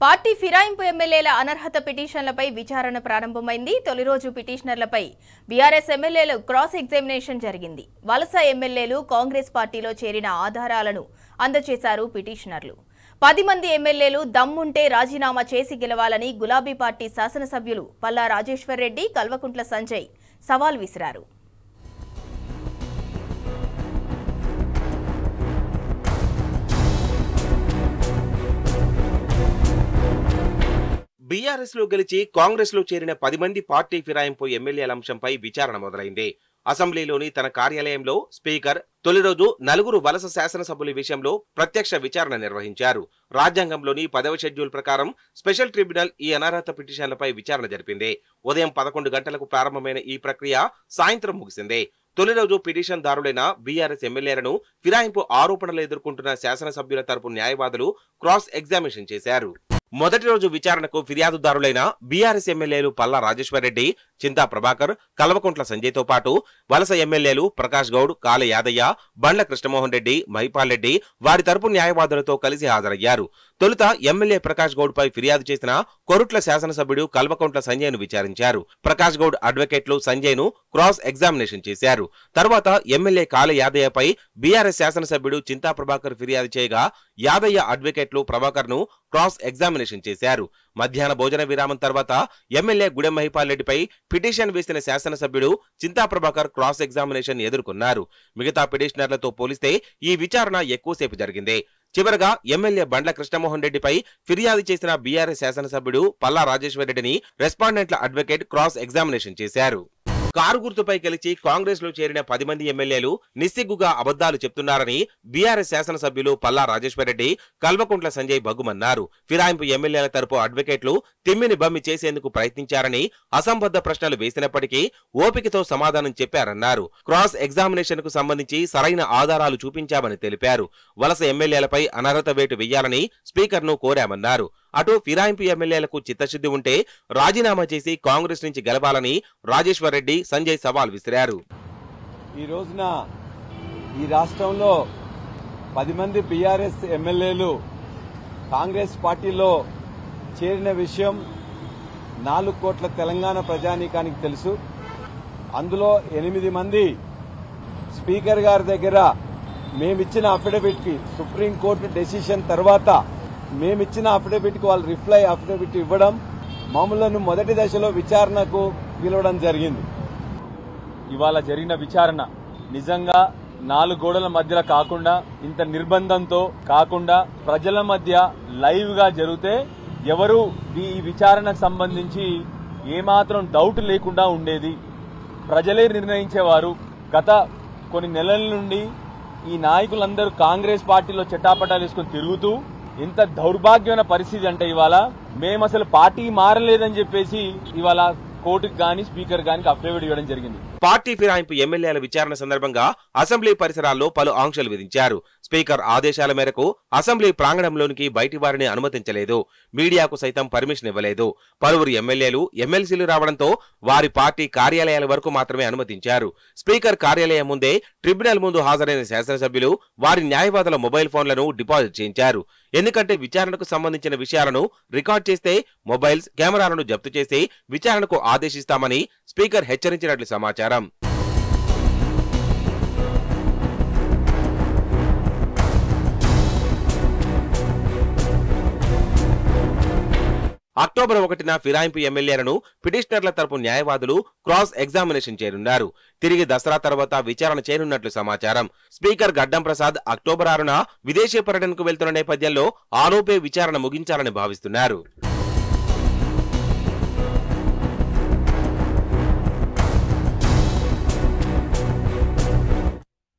Party ఫిరాయింపు ఎమ్మెల్యేల అనర్హత పిటిషన్లపై విచారణ ప్రారంభమైంది. తొలి రోజు పిటిషనర్లపై బీఆర్ఎస్ ఎమ్మెల్యేలు క్రాస్ ఎగ్జామినేషన్ జరిగింది. వలస ఎమ్మెల్యేలు కాంగ్రెస్ పార్టీలో చేరిన ఆధారాలను అందజేశారు పిటిషనర్లు. 10 మంది ఎమ్మెల్యేలు దమ్ముంటే రాజీనామా చేసి గెలవాలని గులాబీ పార్టీ శాసనసభ్యులు పల్లా రాజేశ్వర్ రెడ్డి, కల్వకుంట్ల సంజయ్ సవాల్ విసిరారు. బీఆర్ఎస్ లో గెలిచి కాంగ్రెస్ లో చేరిన 10 మంది పార్టీ ఫిరాయింపు ఎమ్మెల్యేల అంశంపై విచారణ మొదలైంది. అసెంబ్లీలోని తన కార్యాలయంలో స్పీకర్ తొలి రోజు 4 వలస శాసనసభ్యుల విషయంలో ప్రత్యక్ష విచారణ నిర్వహించారు. రాజ్యాంగంలోని 10వ షెడ్యూల్ ప్రకారం స్పెషల్ ట్రిబ్యునల్ ఈ అనర్హత పిటిషన్లపై విచారణ జరిపింది. ఉదయం 11 గంటలకు ప్రారంభమైన ఈ ప్రక్రియ సాయంత్రం ముగిసింది. తొలి రోజు పిటిషన్ దారులైన బీఆర్ఎస్ ఎమ్మెల్యేలను ఫిరాయింపు ఆరోపణలు ఎదుర్కొంటున్న శాసనసభ్యుల తరపు న్యాయవాదులు క్రాస్ ఎగ్జామినేషన్ చేశారు. మొదటి రోజు విచారణకు ఫిర్యాదుదారులైన బీఆర్ఎస్ ఎమ్మెల్యేలు పల్లా రాజేశ్వర్ రెడ్డి, చింతా ప్రభాకర్, కల్వకుంట్ల సంజయ్తో పాటు వలస ఎమ్మెల్యేలు ప్రకాష్ గౌడ్, కాళ యాదయ్య, బండ్ల కృష్ణమోహన్ రెడ్డి, మహిపాల్ రెడ్డి వారి తరపు న్యాయవాదులతో కలిసి హాజరయ్యారు. తొలుత ఎమ్మెల్యే ప్రకాష్ గౌడ్ పై ఫిర్యాదు చేసిన కొరుట్ల శాసనసభ్యుడు కల్వకుంట్ల సంజయ్ను విచారించారు. ప్రకాష్ గౌడ్ అడ్వకేట్లు సంజయ్ను క్రాస్ ఎగ్జామినేషన్ చేశారు. తర్వాత ఎమ్మెల్యే కాళ యాదయ్యపై బీఆర్ఎస్ శాసనసభ్యుడు చింతా ప్రభాకర్ ఫిర్యాదు చేయగా యాదయ్య అడ్వకేట్లు ప్రభాకర్ ను క్రాస్ ఎగ్జామినేషన్ చేశారు. మధ్యాహ్న భోజన విరామం తర్వాత ఎమ్మెల్యే గుడెం మహిపాల్ రెడ్డిపై పిటిషన్ వేసిన శాసనసభ్యుడు చింతా ప్రభాకర్ క్రాస్ ఎగ్జామినేషన్ ఎదుర్కొన్నారు. మిగతా పిటిషనర్లతో పోలిస్తే ఈ విచారణ ఎక్కువసేపు జరిగింది. చివరగా ఎమ్మెల్యే బండ్ల కృష్ణమోహన్ రెడ్డిపై ఫిర్యాదు చేసిన బీఆర్ఎస్ శాసనసభ్యుడు పల్లా రాజేశ్వర్ రెడ్డిని రెస్పాండెంట్ల అడ్వకేట్ క్రాస్ ఎగ్జామినేషన్ చేశారు. కారు గుర్తుపై గెలిచి కాంగ్రెస్ లో చేరిన 10 మంది ఎమ్మెల్యేలు నిస్సిగ్గుగా అబద్దాలు చెప్తున్నారని బీఆర్ఎస్ శాసనసభ్యులు పల్లా రాజేశ్వర్ రెడ్డి, కల్వకుంట్ల సంజయ్ బగ్గుమన్నారు. ఫిరాయింపు ఎమ్మెల్యేల తరపు అడ్వకేట్లు తిమ్మిని బమ్మి చేసేందుకు ప్రయత్నించారని, అసంబద్ధ ప్రశ్నలు వేసినప్పటికీ ఓపికతో సమాధానం చెప్పారన్నారు. క్రాస్ ఎగ్జామినేషన్ కు సంబంధించి సరైన ఆధారాలు చూపించామని తెలిపారు. వలస ఎమ్మెల్యేలపై అనర్హత వేటు వెయ్యాలని స్పీకర్ ను కోరామన్నారు. అటు ఫిరాయింపు ఎమ్మెల్యేలకు చిత్తశుద్ధి ఉంటే రాజీనామా చేసి కాంగ్రెస్ నుంచి గెలవాలని రాజేశ్వర్ రెడ్డి, సంజయ్ సవాల్ విసిరారు. ఈ రోజున ఈ రాష్ట్రంలో 10 మంది బీఆర్ఎస్ ఎమ్మెల్యేలు కాంగ్రెస్ పార్టీలో చేరిన విషయం 4 కోట్ల తెలంగాణ ప్రజానీకానికి తెలుసు. అందులో 8 మంది స్పీకర్ గారి దగ్గర మేమిచ్చిన అఫిడవిట్ కి సుప్రీంకోర్టు డెసిషన్ తర్వాత మేమిచ్చిన అఫిడవిట్ కి వాళ్ళు రిప్లై అఫిడవిట్ ఇవ్వడం, మమ్మల్ని మొదటి దశలో విచారణకు పిలవడం జరిగింది. ఇవాళ జరిగిన విచారణ నిజంగా 4 గోడల మధ్యలో కాకుండా, ఇంత నిర్బంధంతో కాకుండా ప్రజల మధ్య లైవ్ గా జరిగితే ఎవరు ఈ విచారణకు సంబంధించి ఏమాత్రం డౌట్ లేకుండా ఉండేది. ప్రజలే నిర్ణయించేవారు. గత కొన్ని నెలల నుండి ఈ నాయకులందరూ కాంగ్రెస్ పార్టీలో చెట్టాపటాలు వేసుకుని తిరుగుతూ ఎంత దౌర్భాగ్యమైన పరిస్థితి అంటే ఇవాళ మేము అసలు పార్టీ మారలేదని చెప్పేసి ఇవాళ కోర్టుకు గాని స్పీకర్ గాని అఫిడవిట్ ఇవ్వడం జరిగింది. పార్టీ ఫిరాయింపు ఎమ్మెల్యేల విచారణ సందర్భంగా అసెంబ్లీ పరిసరాల్లో పలు ఆంక్షలు విధించారు. స్పీకర్ ఆదేశాల మేరకు అసెంబ్లీ ప్రాంగణంలోనికి బయటి వారిని అనుమతించలేదు. మీడియాకు సైతం పర్మిషన్ ఇవ్వలేదు. పలువురు ఎమ్మెల్యేలు, ఎమ్మెల్సీలు రావడంతో వారి పార్టీ కార్యాలయాల వరకు మాత్రమే అనుమతించారు. స్పీకర్ కార్యాలయం ముందే ట్రిబ్యునల్ ముందు హాజరైన శాసనసభ్యులు వారి న్యాయవాదుల మొబైల్ ఫోన్లను డిపాజిట్ చేయించారు. ఎందుకంటే విచారణకు సంబంధించిన విషయాలను రికార్డ్ చేస్తే మొబైల్స్, కెమెరాలను జప్తు చేసి విచారణకు ఆదేశిస్తామని స్పీకర్ హెచ్చరించినట్లు సమాచారం. అక్టోబర్ 1న ఫిరాయింపు ఎమ్మెల్యేలను పిటిషనర్ల తరపు న్యాయవాదులు క్రాస్ ఎగ్జామినేషన్ చేయనున్నారు. తిరిగి దసరా తర్వాత విచారణ చేయనున్నట్లు సమాచారం. స్పీకర్ గడ్డం ప్రసాద్ అక్టోబర్ 6న విదేశీ పర్యటనకు వెళ్తున్న నేపథ్యంలో ఆలోపే విచారణ ముగించాలని భావిస్తున్నారు.